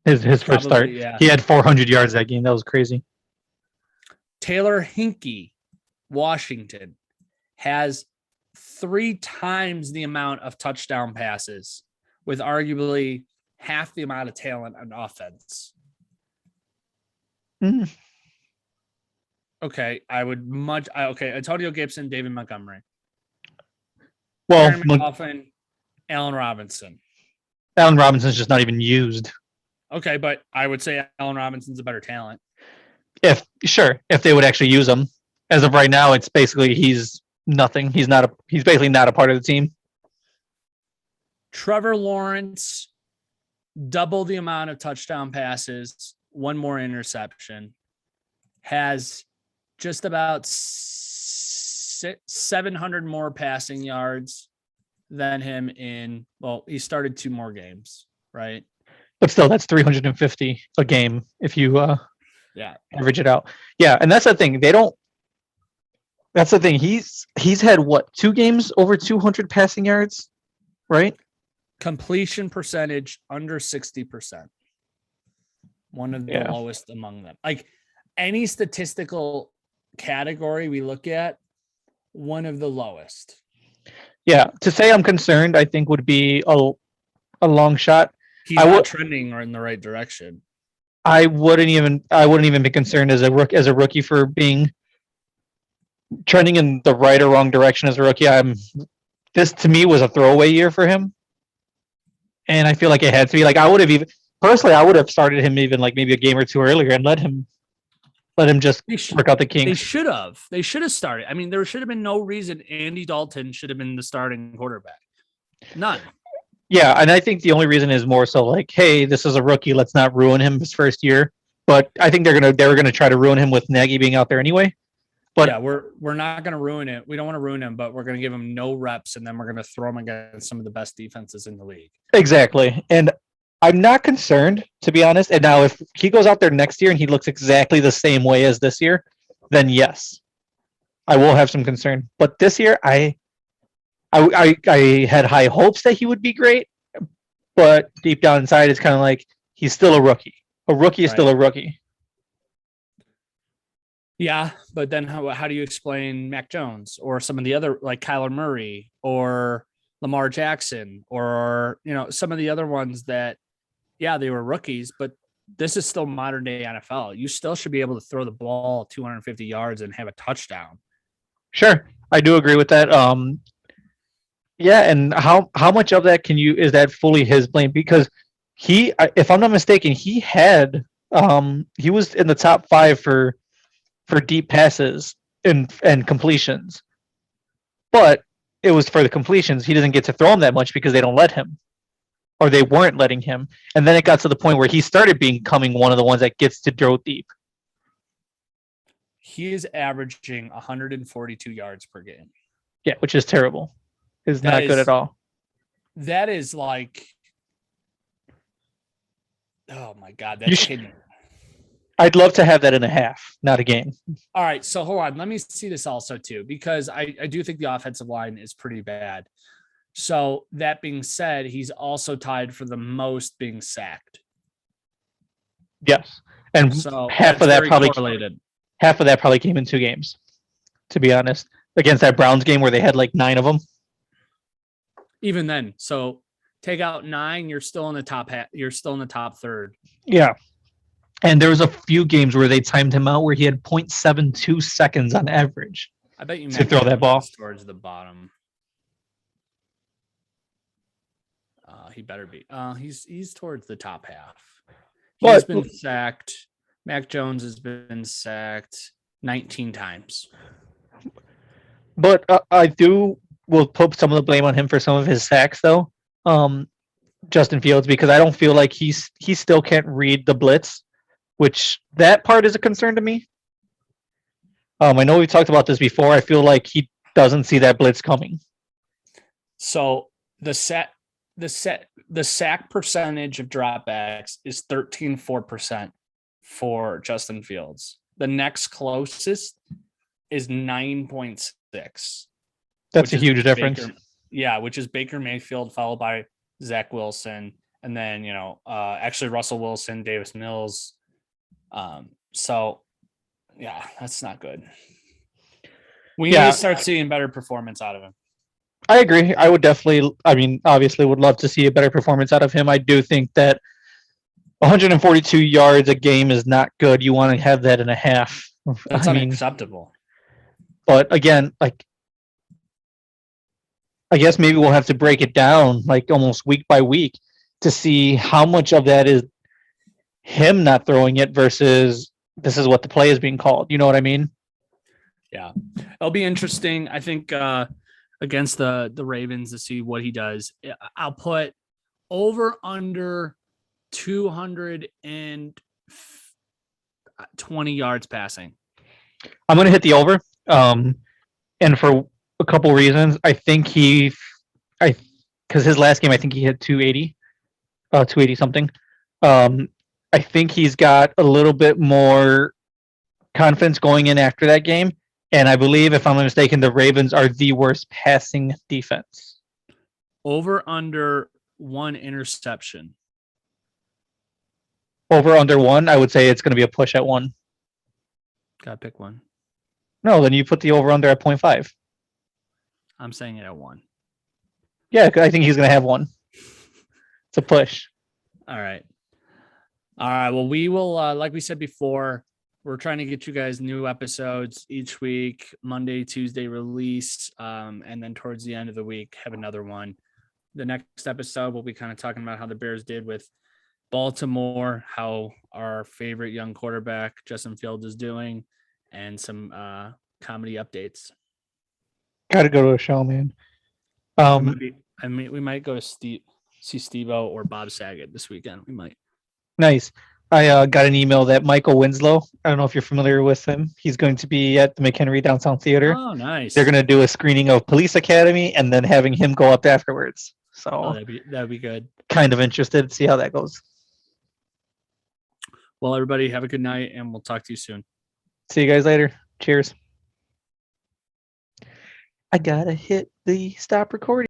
His first start. Yeah. He had 400 yards that game. That was crazy. Taylor Hinkie, Washington, has 3 times the amount of touchdown passes with arguably half the amount of talent on offense. Mm. Okay, Antonio Gibson, David Montgomery. Well, McLaughlin, Allen Robinson. Allen Robinson's just not even used. Okay, but I would say Allen Robinson's a better talent. If they would actually use him. As of right now, it's basically he's nothing. He's basically not a part of the team. Trevor Lawrence, double the amount of touchdown passes, 1 more interception, has just about 700 more passing yards than him he started 2 more games, right? But still, that's 350 a game if you average it out. Yeah, and that's the thing. That's the thing. He's had 2 games over 200 passing yards, right? Completion percentage under 60%. One of the lowest among them. Like any statistical category we look at, one of the lowest. Yeah, to say I'm concerned, I think would be a long shot. He's not trending in the right direction. I wouldn't even be concerned as a rookie for being trending in the right or wrong direction as a rookie. This to me was a throwaway year for him, and I feel like it had to be. Like I would have started him even like maybe a game or 2 earlier and let him just work out the kinks. They should have started. I mean, there should have been no reason Andy Dalton should have been the starting quarterback. None. Yeah, and I think the only reason is more so like, hey, this is a rookie. Let's not ruin him his first year. But I think they were gonna try to ruin him with Nagy being out there anyway. But yeah, we're not gonna ruin it. We don't want to ruin him, but we're gonna give him no reps, and then we're gonna throw him against some of the best defenses in the league. Exactly, and I'm not concerned, to be honest. And now, if he goes out there next year and he looks exactly the same way as this year, then yes, I will have some concern. But this year, I had high hopes that he would be great, but deep down inside, it's kind of like he's still a rookie. A rookie is still a rookie. Yeah, but then how do you explain Mac Jones or some of the other, like Kyler Murray or Lamar Jackson or some of the other ones that, yeah, they were rookies, but this is still modern day NFL. You still should be able to throw the ball 250 yards and have a touchdown. Sure, I do agree with that. Yeah, and how much of that is that fully his blame? Because he, if I'm not mistaken, he was in the top 5 for deep passes and completions, but it was for the completions. He doesn't get to throw them that much because they don't let him, or they weren't letting him. And then it got to the point where he started becoming one of the ones that gets to throw deep. He is averaging 142 yards per game. Yeah, which is terrible. It's not good at all. That is like, oh my God, that's kidding. I'd love to have that in a half, not a game. All right, so hold on. Let me see this also too, because I do think the offensive line is pretty bad. So that being said, he's also tied for the most being sacked. Yes, and so half of that probably came in 2 games. To be honest, against that Browns game where they had like 9 of them. Even then, so take out 9, you're still in the top you're still in the top third. Yeah. And there was a few games where they timed him out where he had 0.72 seconds on average. I bet you to throw that ball towards the bottom. He better be. He's towards the top half. He's been sacked. Mac Jones has been sacked 19 times. But will put some of the blame on him for some of his sacks though. Justin Fields, because I don't feel like he still can't read the blitz, which that part is a concern to me. I know we've talked about this before. I feel like he doesn't see that blitz coming. So the sack percentage of dropbacks is 13.4% for Justin Fields. The next closest is 9.6. That's a huge difference. Which is Baker Mayfield, followed by Zach Wilson, and then actually Russell Wilson, Davis Mills. So yeah, that's not good. We need to start seeing better performance out of him. I agree. I would definitely, obviously would love to see a better performance out of him. I do think that 142 yards a game is not good. You want to have that in a half. That's unacceptable. But again, like, I guess maybe we'll have to break it down like almost week by week to see how much of that is him not throwing it versus this is what the play is being called. You know what I mean? Yeah. It'll be interesting. I think against the Ravens to see what he does. I'll put over under 220 yards passing. I'm going to hit the over. And for a couple reasons. I think because his last game, I think he hit 280, 280 something. I think he's got a little bit more confidence going in after that game. And I believe, if I'm not mistaken, the Ravens are the worst passing defense. Over under 1 interception. Over under 1, I would say it's going to be a push at 1. Gotta pick one. No, then you put the over under at 0.5. I'm saying it at 1. Yeah, I think he's going to have 1. It's a push. All right. Well, we will, like we said before, we're trying to get you guys new episodes each week, Monday, Tuesday release, and then towards the end of the week, have another one. The next episode, we'll be kind of talking about how the Bears did with Baltimore, how our favorite young quarterback, Justin Fields, is doing, and some comedy updates. Got to go to a show, man. We might go to see Steve-O or Bob Saget this weekend. We might. Nice. I got an email that Michael Winslow, I don't know if you're familiar with him. He's going to be at the McHenry Downtown Theater. Oh, nice. They're going to do a screening of Police Academy and then having him go up afterwards. So that'd be good. Kind of interested to see how that goes. Well, everybody, have a good night, and we'll talk to you soon. See you guys later. Cheers. I gotta hit the stop recording.